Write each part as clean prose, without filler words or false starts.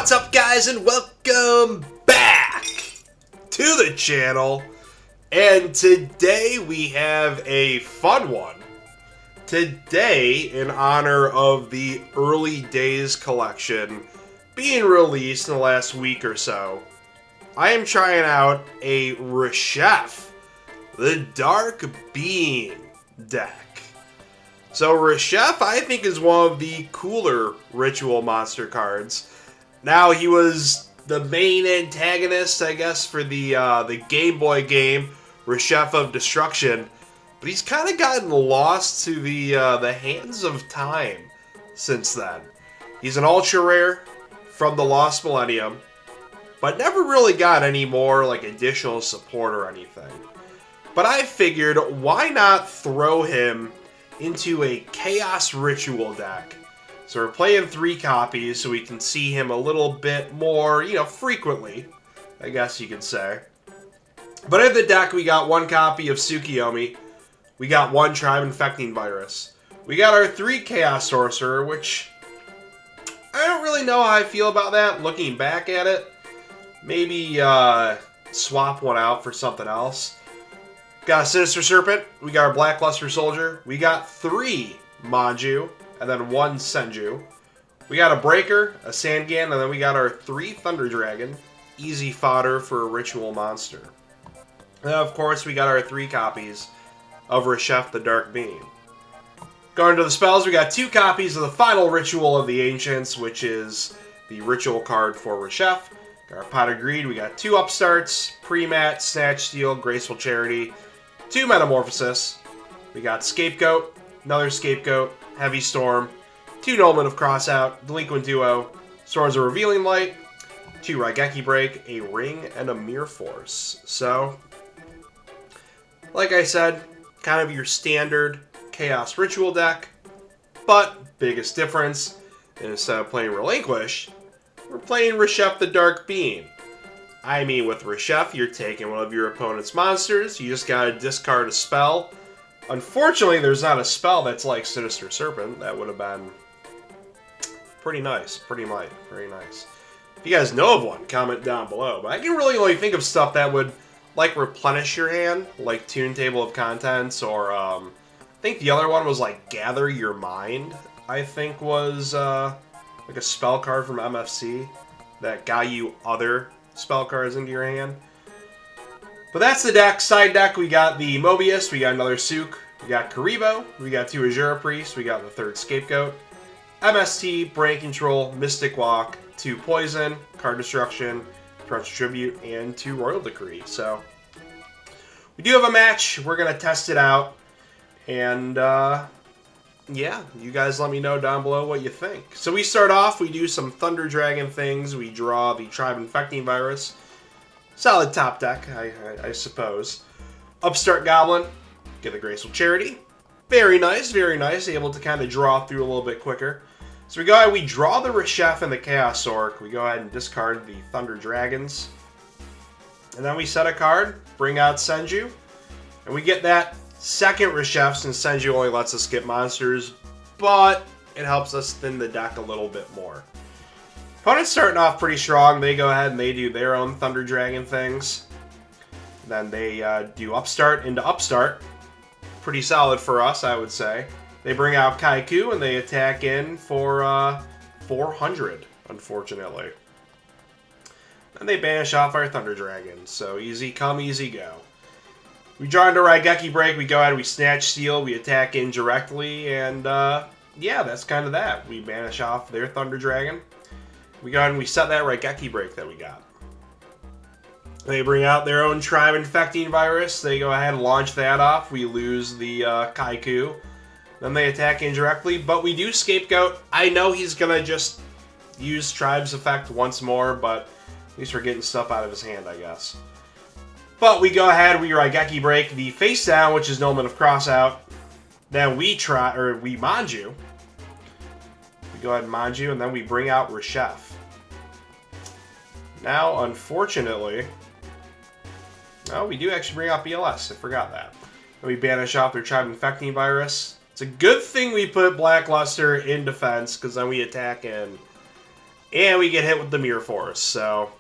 What's up, guys, and welcome back to the channel. And today we have a fun one. Today, in honor of the Early Days collection being released in the last week or so, I am trying out a Reshef, the Dark Being deck. So Reshef, I think, is one of the cooler ritual monster cards. Now, he was the main antagonist, I guess, for the Game Boy game, Reshef of Destruction. But he's kind of gotten lost to the hands of time since then. He's an ultra rare from the Lost Millennium, but never really got any more like additional support or anything. But I figured, why not throw him into a Chaos Ritual deck? So we're playing 3 copies so we can see him a little bit more, frequently, I guess you could say. But in the deck, we got 1 copy of Tsukiyomi. We got 1 Tribe Infecting Virus. We got our 3 Chaos Sorcerer, which I don't really know how I feel about that, looking back at it. Maybe swap one out for something else. Got a Sinister Serpent, we got our Blackluster Soldier, we got 3 Manju, and then 1 Senju. We got a Breaker, a Sangan, and then we got our 3 Thunder Dragon. Easy fodder for a Ritual Monster. And of course, we got our 3 copies of Reshef the Dark Being. Going to the spells, we got 2 copies of the final Ritual of the Ancients, which is the Ritual card for Reshef. Got our Pot of Greed, we got 2 Upstarts, Pre-Mat, Snatch Steal, Graceful Charity, 2 Metamorphosis. We got Scapegoat, another Scapegoat, Heavy Storm, 2 Noblemen of Crossout, Delinquent Duo, Swords of Revealing Light, 2 Raigeki Break, a Ring, and a Mirror Force. So, like I said, kind of your standard Chaos Ritual deck, but biggest difference, instead of playing Relinquish, we're playing Reshef the Dark Being. I mean, with Reshef, you're taking one of your opponent's monsters, you just gotta discard a spell. Unfortunately, there's not a spell that's like Sinister Serpent. That would have been pretty nice, pretty nice. If you guys know of one, comment down below. But I can really only think of stuff that would, like, replenish your hand, like Tune Table of Contents, or I think the other one was like Gather Your Mind, I think was like a spell card from MFC that got you other spell cards into your hand. But that's the deck. Side deck, we got the Mobius, we got another Sook, we got Karibo, we got 2 Azura Priests, we got the 3rd Scapegoat, MST, Brain Control, Mystic Walk, 2 Poison, Card Destruction, Torrential Tribute, and 2 Royal Decree. So, we do have a match. We're going to test it out. And, yeah, you guys let me know down below what you think. So we start off, we do some Thunder Dragon things. We draw the Tribe Infecting Virus. Solid top deck, I suppose. Upstart Goblin, get the Graceful Charity. Very nice, able to kind of draw through a little bit quicker. So we go ahead, we draw the Reshef and the Chaos Orc. We go ahead and discard the Thunder Dragons. And then we set a card, bring out Senju. And we get that second Reshef, since Senju only lets us get monsters, but it helps us thin the deck a little bit more. Opponent's starting off pretty strong. They go ahead and they do their own Thunder Dragon things. Then they do Upstart into Upstart. Pretty solid for us, I would say. They bring out Kaiku and they attack in for 400, unfortunately. And they banish off our Thunder Dragon. So easy come, easy go. We draw into Raigeki Break, we go ahead, we Snatch Steal, we attack in directly, and yeah, that's kind of that. We banish off their Thunder Dragon. We go ahead and we set that Raigeki Break that we got. They bring out their own Tribe Infecting Virus, they go ahead and launch that off, we lose the Kaiku. Then they attack indirectly, but we do Scapegoat. I know he's gonna just use Tribe's effect once more, but at least we're getting stuff out of his hand, I guess. But we go ahead, we Raigeki Break the face down, which is Nobleman of Crossout. Then we Manju. We go ahead and Manju, and then we bring out Reshef. Now, unfortunately, no, we do actually bring out BLS. I forgot that. And we banish off their Tribe Infecting Virus. It's a good thing we put Blackluster in defense, because then we attack in. And we get hit with the Mirror Force. So,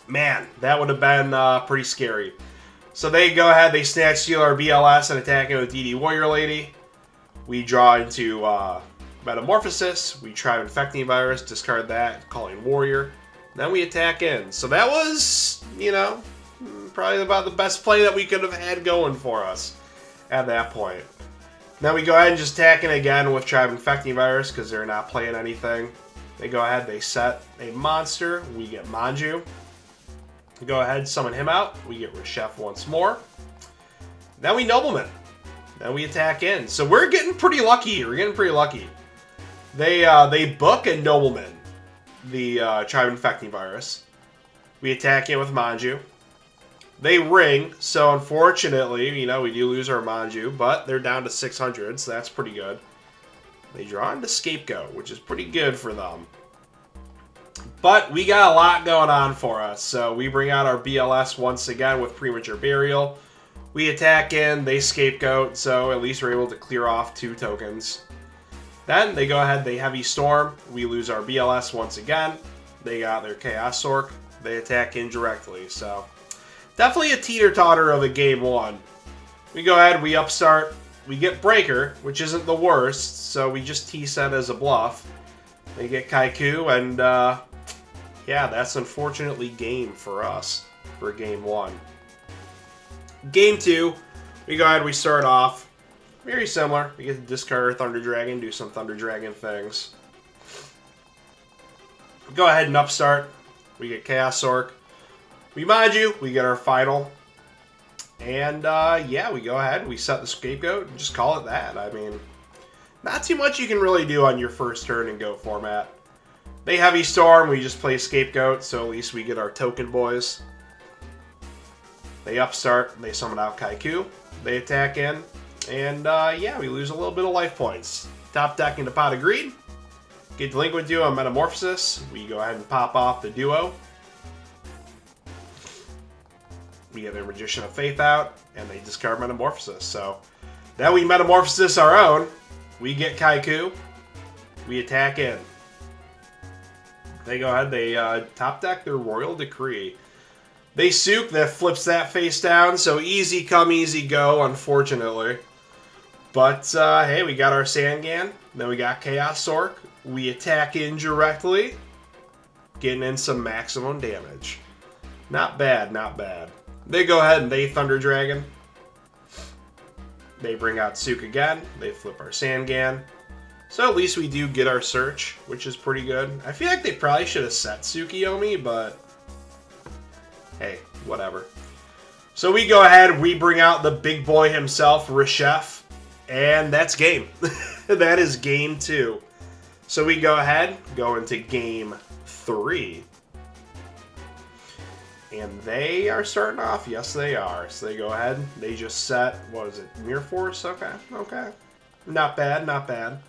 man, that would have been pretty scary. So they go ahead, they snatch steal our BLS and attack it with DD Warrior Lady. We draw into Metamorphosis. We try Infecting Virus, discard that, calling Warrior. Then we attack in. So that was, you know, probably about the best play that we could have had going for us at that point. Then we go ahead and just attack in again with Tribe Infecting Virus because they're not playing anything. They go ahead, they set a monster. We get Manju. We go ahead, summon him out. We get Reshef once more. Then we Nobleman. Then we attack in. So we're getting pretty lucky here. We're getting pretty lucky. They book a Nobleman, the Tribe Infecting Virus. We attack in with Manju. They ring, so unfortunately, you know, we do lose our Manju, but they're down to 600, so that's pretty good. They draw into Scapegoat, which is pretty good for them. But we got a lot going on for us, so we bring out our BLS once again with Premature Burial. We attack in, they Scapegoat, so at least we're able to clear off 2 tokens. Then they go ahead, they Heavy Storm. We lose our BLS once again. They got their Chaos Sork. They attack in directly, so definitely a teeter-totter of a game 1. We go ahead, we upstart. We get Breaker, which isn't the worst, so we just T-set as a bluff. They get Kaiku, and yeah, that's unfortunately game for us for game 1. Game 2, we go ahead, we start off very similar. We get to discard our Thunder Dragon, do some Thunder Dragon things. Go ahead and upstart. We get Chaos Sork. We Manju, we get our final. And yeah, we go ahead, we set the Scapegoat, and just call it that. I mean, not too much you can really do on your first turn in GOAT format. They Heavy Storm, we just play Scapegoat, so at least we get our token boys. They upstart, they summon out Kaiku, they attack in, and yeah, we lose a little bit of life points. Top deck into Pot of Greed, get Delinquent Duo and Metamorphosis, we go ahead and pop off the Duo. We get their Magician of Faith out, and they discard Metamorphosis. So then we Metamorphosis our own. We get Kaiku. We attack in. They go ahead, they top deck their Royal Decree. They Sook, that flips that face down, so easy come, easy go, unfortunately. But hey, we got our Sangan, then we got Chaos Sork. We attack in directly, getting in some maximum damage. Not bad, not bad. They go ahead and they Thunder Dragon. They bring out Sook again. They flip our Sangan. So at least we do get our search, which is pretty good. I feel like they probably should have set Tsukiyomi, but hey, whatever. So we go ahead, we bring out the big boy himself, Reshef, and that's game. That is game 2. So we go ahead, go into game 3. And they are starting off. Yes, they are. So they go ahead. They just set, what is it, Mirror Force? Okay, okay. Not bad, not bad.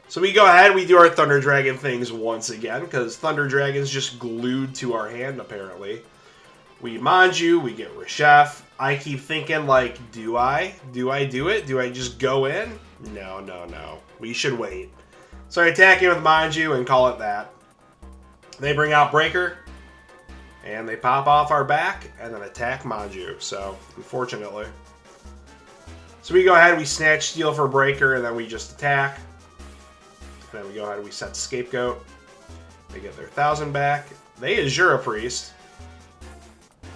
So we go ahead. We do our Thunder Dragon things once again, because Thunder Dragon's just glued to our hand, apparently. We Manju. We get Reshef. I keep thinking, like, do I? Do I do it? Do I just go in? No, no, no. We should wait. So I attack in with Manju and call it that. They bring out Breaker. And they pop off our back and then attack Manju. So, unfortunately. So we go ahead, we snatch Steal for Breaker, and then we just attack. And then we go ahead and we set Scapegoat. They get their 1,000 back. They Azura Priest.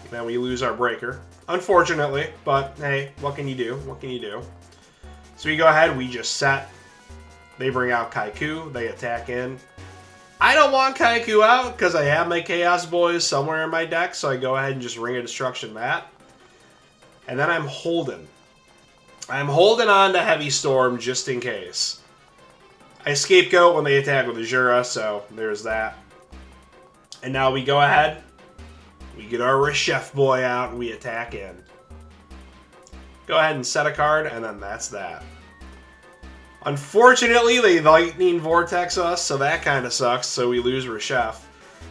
And then we lose our Breaker. Unfortunately, but hey, what can you do? What can you do? So we go ahead, we just set. They bring out Kaiku. They attack in. I don't want Kaiku out because I have my Chaos Boys somewhere in my deck, so I go ahead and just Ring of Destruction that. And then I'm holding. I'm holding on to Heavy Storm just in case. I Scapegoat when they attack with Azura, so there's that. And now we go ahead. We get our Reshef boy out and we attack in. Go ahead and set a card, and then that's that. Unfortunately, they Lightning Vortex us, so that kind of sucks, so we lose Reshef.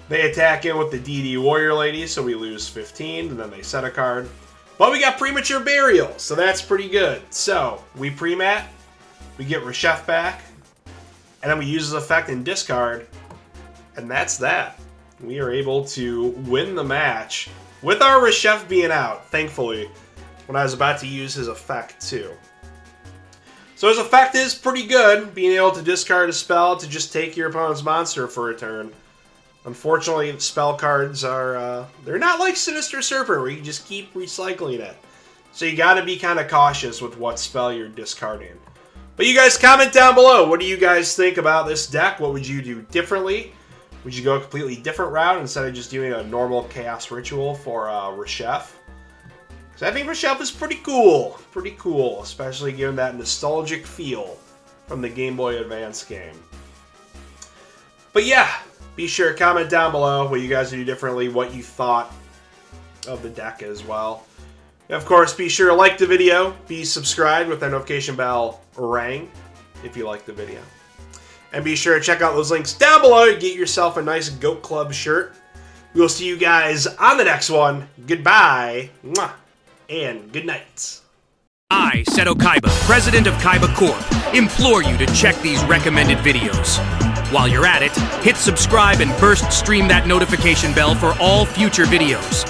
They attack in with the DD Warrior Lady, so we lose 15, and then they set a card. But we got Premature Burial, so that's pretty good. So, we we get Reshef back, and then we use his effect and discard, And that's that. We are able to win the match with our Reshef being out, thankfully, when I was about to use his effect too. So his effect is pretty good, being able to discard a spell to just take your opponent's monster for a turn. Unfortunately, spell cards are, they're not like Sinister Serpent where you just keep recycling it. So you gotta be kind of cautious with what spell you're discarding. But you guys comment down below, what do you guys think about this deck? What would you do differently? Would you go a completely different route instead of just doing a normal Chaos Ritual for Reshef? Because I think Reshef is pretty cool, especially given that nostalgic feel from the Game Boy Advance game. But yeah, be sure to comment down below what you guys would do differently, what you thought of the deck as well. And of course, be sure to like the video, be subscribed with that notification bell rang if you like the video. And be sure to check out those links down below to get yourself a nice Goat Club shirt. We'll see you guys on the next one. Goodbye, mwah, and good night. I, Seto Kaiba, president of Kaiba Corp, implore you to check these recommended videos. While you're at it, hit subscribe and first stream that notification bell for all future videos.